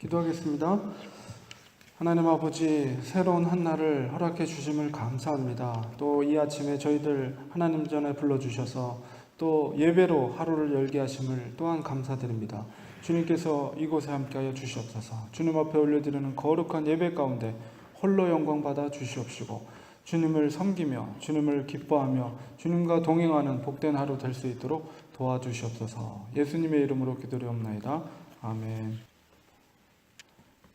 기도하겠습니다. 하나님 아버지, 새로운 한 날을 허락해 주심을 감사합니다. 또 이 아침에 저희들 하나님 전에 불러주셔서 또 예배로 하루를 열게 하심을 또한 감사드립니다. 주님께서 이곳에 함께하여 주시옵소서. 주님 앞에 올려드리는 거룩한 예배 가운데 홀로 영광 받아 주시옵시고, 주님을 섬기며 주님을 기뻐하며 주님과 동행하는 복된 하루 될 수 있도록 도와주시옵소서. 예수님의 이름으로 기도드리옵나이다. 아멘.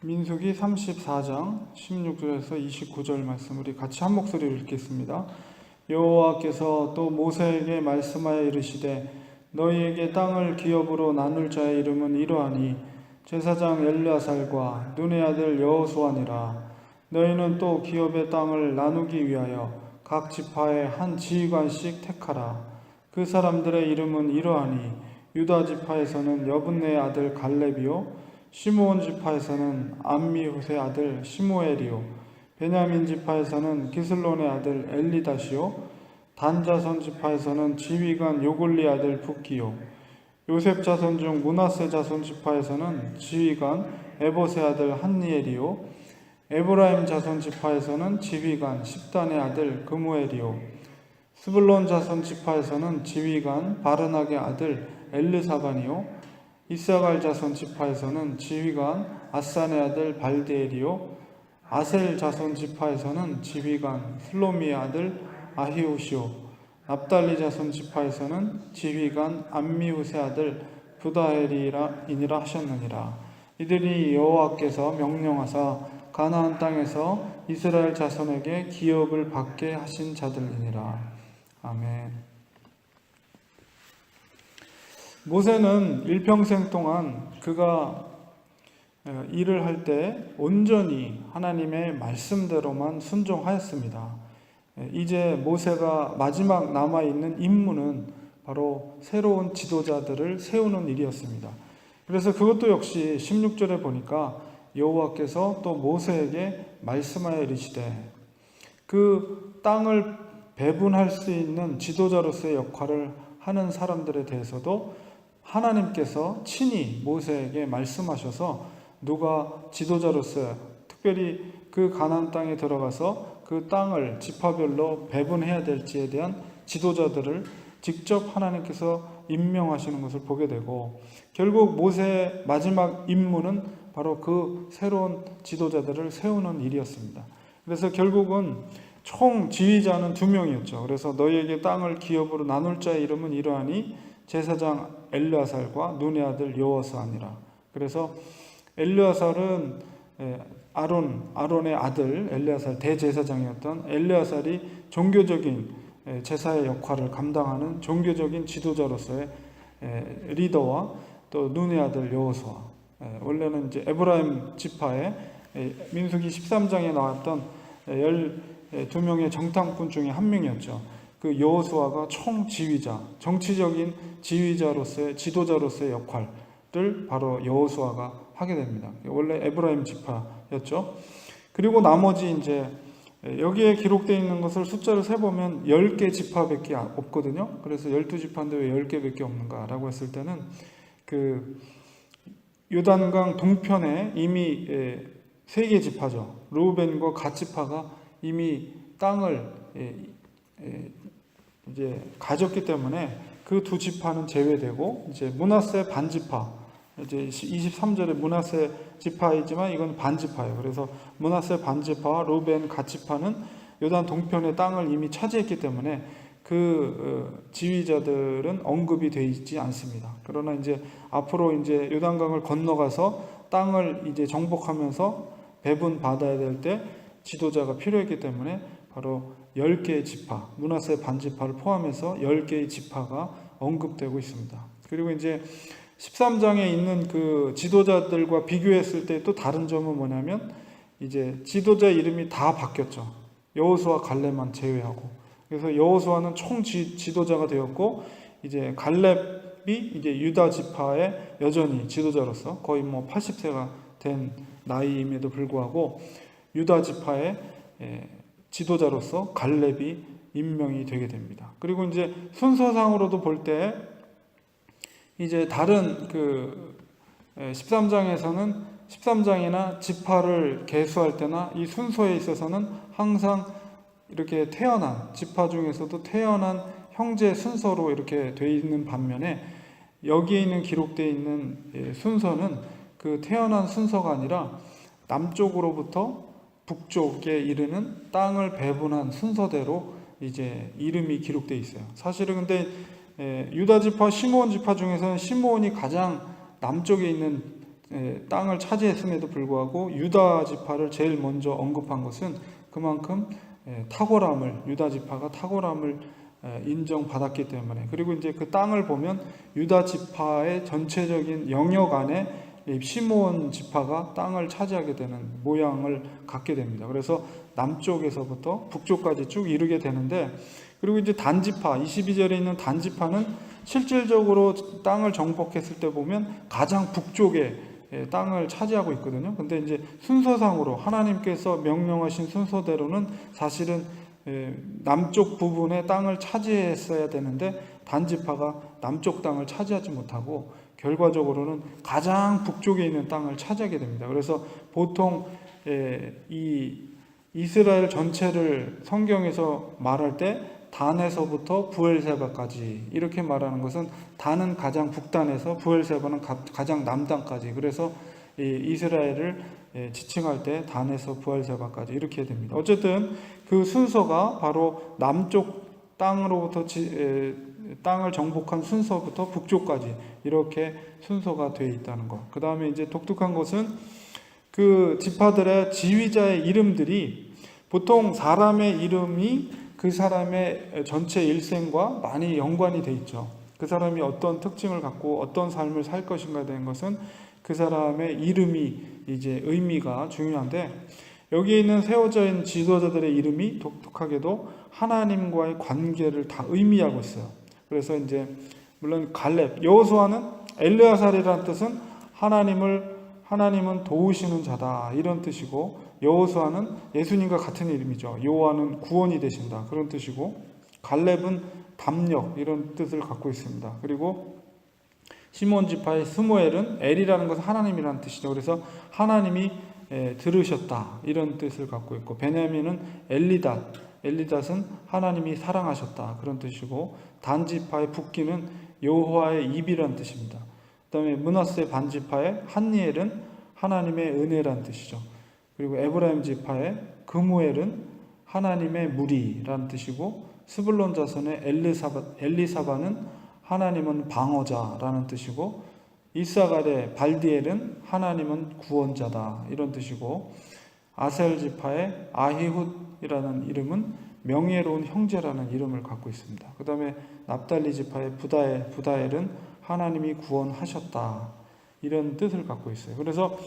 민수기 34장 16절에서 29절 말씀 우리 같이 한 목소리로 읽겠습니다. 여호와께서 또 모세에게 말씀하여 이르시되 너희에게 땅을 기업으로 나눌 자의 이름은 이러하니 제사장 엘르아살과 눈의 아들 여호수아니라. 너희는 또 기업의 땅을 나누기 위하여 각 지파에 한 지휘관씩 택하라. 그 사람들의 이름은 이러하니 유다 지파에서는 여분네의 아들 갈렙이요, 시므온 지파에서는 암미후세 아들 시므엘이요, 베냐민 지파에서는 기슬론의 아들 엘리다시요, 단 자손 지파에서는 지휘관 요글리 아들 붓기요, 요셉 자손 중 므낫세 자손 지파에서는 지휘관 에봇의 아들 한니엘이요, 에브라임 자손 지파에서는 지휘관 십단의 아들 그무엘이요, 스불론 자손 지파에서는 지휘관 바르낙의 아들 엘르사반이요, 이사갈 자손 지파에서는 지휘관 아산의 아들 발디엘이요, 아셀 자손 지파에서는 지휘관 슬로미의 아들 아히우시오, 납달리 자손 지파에서는 지휘관 암미후세 아들 부다엘이니라 하셨느니라. 이들이 여호와께서 명령하사 가나안 땅에서 이스라엘 자손에게 기업을 받게 하신 자들이니라. 아멘. 모세는 일평생 동안 그가 일을 할 때 온전히 하나님의 말씀대로만 순종하였습니다. 이제 모세가 마지막 남아있는 임무는 바로 새로운 지도자들을 세우는 일이었습니다. 그래서 그것도 역시 16절에 보니까 여호와께서 또 모세에게 말씀하여 이르시되 그 땅을 배분할 수 있는 지도자로서의 역할을 하는 사람들에 대해서도 하나님께서 친히 모세에게 말씀하셔서 누가 지도자로서 특별히 그 가나안 땅에 들어가서 그 땅을 지파별로 배분해야 될지에 대한 지도자들을 직접 하나님께서 임명하시는 것을 보게 되고, 결국 모세의 마지막 임무는 바로 그 새로운 지도자들을 세우는 일이었습니다. 그래서 결국은 총 지휘자는 2명이었죠. 그래서 너희에게 땅을 기업으로 나눌 자의 이름은 이러하니 제사장 엘르아살과 눈의 아들 여호수아니라. 그래서 엘르아살은 아론의 아들 엘르아살 대제사장이었던 엘르아살이 종교적인 제사의 역할을 감당하는 종교적인 지도자로서의 리더와 또 눈의 아들 여호수아. 원래는 이제 에브라임 지파의 민수기 13장에 나왔던 12명의 정탐꾼 중에 한 명이었죠. 그 여호수아가 총지휘자, 정치적인 지휘자로서의 지도자로서의 역할을 바로 여호수아가 하게 됩니다. 원래 에브라임 지파였죠. 그리고 나머지 이제 여기에 기록되어 있는 것을 숫자를 세보면 10개 지파밖에 없거든요. 그래서 12지파인데 왜 10개밖에 없는가라고 했을 때는 그 요단강 동편에 이미 3개 지파죠. 르우벤과 갓 지파가 이미 땅을 이제 가졌기 때문에 그 2지파는 제외되고 이제 므낫세 반지파, 이제 23절에 므낫세 지파이지만 이건 반지파예요. 그래서 므낫세 반지파와 르우벤 갓 지파는 요단 동편의 땅을 이미 차지했기 때문에 그 지휘자들은 언급이 되어 있지 않습니다. 그러나 이제 앞으로 이제 요단강을 건너가서 땅을 이제 정복하면서 배분 받아야 될 때 지도자가 필요했기 때문에 바로 10개의 지파, 므낫세 반지파를 포함해서 10개의 지파가 언급되고 있습니다. 그리고 이제 13장에 있는 그 지도자들과 비교했을 때 또 다른 점은 뭐냐면 이제 지도자 이름이 다 바뀌었죠. 여호수아 갈렙만 제외하고. 그래서 여호수아는 총 지도자가 되었고, 이제 갈렙이 이제 유다 지파의 여전히 지도자로서 거의 80세가 된 나이임에도 불구하고 유다 지파의 지도자로서 갈렙이 임명이 되게 됩니다. 그리고 이제 순서상으로도 볼 때 이제 다른 그 13장에서는 13장이나 지파를 계수할 때나 이 순서에 있어서는 항상 이렇게 태어난, 지파 중에서도 태어난 형제 순서로 이렇게 되어 있는 반면에 여기에 있는 기록되어 있는 순서는 그 태어난 순서가 아니라 남쪽으로부터 북쪽에 이르는 땅을 배분한 순서대로 이제 이름이 기록되어 있어요. 사실은 근데 유다 지파, 시므온 지파 중에서는 시므온이 가장 남쪽에 있는 땅을 차지했음에도 불구하고 유다 지파를 제일 먼저 언급한 것은 그만큼 탁월함을, 유다 지파가 탁월함을 인정받았기 때문에, 그리고 이제 그 땅을 보면 유다 지파의 전체적인 영역 안에 시므온 지파가 땅을 차지하게 되는 모양을 갖게 됩니다. 그래서 남쪽에서부터 북쪽까지 쭉 이르게 되는데, 그리고 이제 단지파, 22절에 있는 단지파는 실질적으로 땅을 정복했을 때 보면 가장 북쪽에 땅을 차지하고 있거든요. 근데 이제 순서상으로 하나님께서 명령하신 순서대로는 사실은 남쪽 부분의 땅을 차지했어야 되는데 단지파가 남쪽 땅을 차지하지 못하고 결과적으로는 가장 북쪽에 있는 땅을 차지하게 됩니다. 그래서 보통 이 이스라엘 전체를 성경에서 말할 때 단에서부터 부엘세바까지 이렇게 말하는 것은 단은 가장 북단에서 부엘세바는 가장 남단까지, 그래서 이 이스라엘을 지칭할 때 단에서 부엘세바까지 이렇게 됩니다. 어쨌든 그 순서가 바로 남쪽 땅으로부터 땅을 정복한 순서부터 북쪽까지 이렇게 순서가 되어 있다는 것. 그 다음에 이제 독특한 것은 그 지파들의 지휘자의 이름들이 보통 사람의 이름이 그 사람의 전체 일생과 많이 연관이 돼 있죠. 그 사람이 어떤 특징을 갖고 어떤 삶을 살 것인가에 대한 것은 그 사람의 이름이 이제 의미가 중요한데, 여기에 있는 세워져 있는 지도자들의 이름이 독특하게도 하나님과의 관계를 다 의미하고 있어요. 그래서 이제 물론 갈렙, 여호수아는 엘르아살이라는 뜻은 하나님은 도우시는 자다 이런 뜻이고, 여호수아는 예수님과 같은 이름이죠. 여호와는 구원이 되신다 그런 뜻이고, 갈렙은 담력 이런 뜻을 갖고 있습니다. 그리고 시몬 지파의 스무엘은 엘이라는 것은 하나님이라는 뜻이죠. 그래서 하나님이 들으셨다 이런 뜻을 갖고 있고, 베냐민은 엘리닷은 하나님이 사랑하셨다 그런 뜻이고, 단 지파의 붓기는 여호와의 입이라는 뜻입니다. 그 다음에 므낫세 반지파의 한니엘은 하나님의 은혜라는 뜻이죠. 그리고 에브라임 지파의 그무엘은 하나님의 무리라는 뜻이고, 스불론 자손의 엘리사바는 하나님은 방어자라는 뜻이고, 이사갈의 발디엘은 하나님은 구원자다 이런 뜻이고, 아셀 지파의 아히훗이라는 이름은 명예로운 형제라는 이름을 갖고 있습니다. 그 다음에 납달리 지파의 부다엘은 하나님이 구원하셨다 이런 뜻을 갖고 있어요. 그래서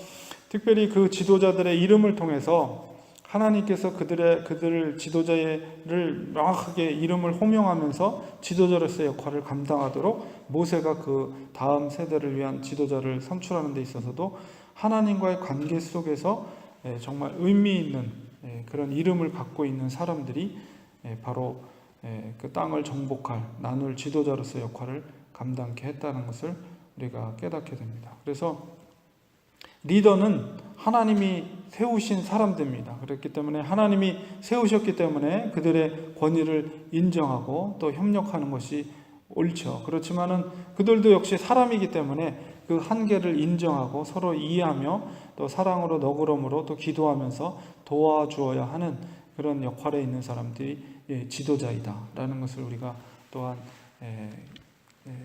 특별히 그 지도자들의 이름을 통해서 하나님께서 그들 지도자를 명확하게 이름을 호명하면서 지도자로서의 역할을 감당하도록 모세가 그 다음 세대를 위한 지도자를 선출하는 데 있어서도 하나님과의 관계 속에서 정말 의미 있는 그런 이름을 갖고 있는 사람들이 바로 그 땅을 정복할 나눌 지도자로서의 역할을 감당케 했다는 것을 우리가 깨닫게 됩니다. 그래서 리더는 하나님이 세우신 사람들입니다. 그렇기 때문에 하나님이 세우셨기 때문에 그들의 권위를 인정하고 또 협력하는 것이 옳죠. 그렇지만은 그들도 역시 사람이기 때문에 그 한계를 인정하고 서로 이해하며 또 사랑으로 너그러움으로 또 기도하면서 도와주어야 하는 그런 역할에 있는 사람들이 지도자이다라는 것을 우리가 또한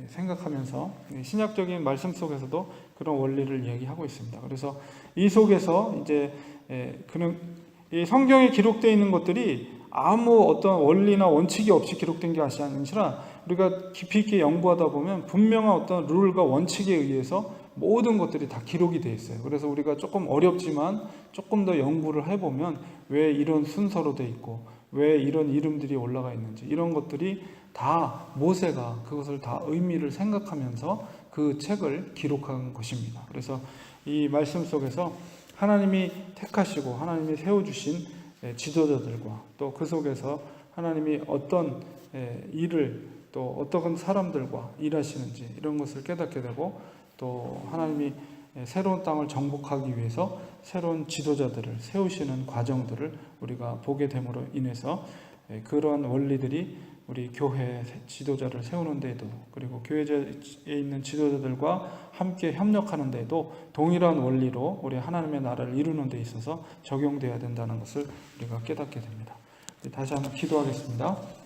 생각하면서 신약적인 말씀 속에서도 그런 원리를 이야기하고 있습니다. 그래서 이 속에서 이제 그런 이 성경에 기록되어 있는 것들이 아무 어떤 원리나 원칙이 없이 기록된 게 아니라 우리가 깊이 있게 연구하다 보면 분명한 어떤 룰과 원칙에 의해서 모든 것들이 다 기록이 되어 있어요. 그래서 우리가 조금 어렵지만 조금 더 연구를 해보면 왜 이런 순서로 되어 있고 왜 이런 이름들이 올라가 있는지, 이런 것들이 다 모세가 그것을 다 의미를 생각하면서 그 책을 기록한 것입니다. 그래서 이 말씀 속에서 하나님이 택하시고 하나님이 세워주신 지도자들과 또 그 속에서 하나님이 어떤 일을 또 어떤 사람들과 일하시는지 이런 것을 깨닫게 되고, 또 하나님이 새로운 땅을 정복하기 위해서 새로운 지도자들을 세우시는 과정들을 우리가 보게 됨으로 인해서 그런 원리들이 우리 교회 지도자를 세우는 데에도, 그리고 교회에 있는 지도자들과 함께 협력하는 데에도 동일한 원리로 우리 하나님의 나라를 이루는 데 있어서 적용되어야 된다는 것을 우리가 깨닫게 됩니다. 다시 한번 기도하겠습니다.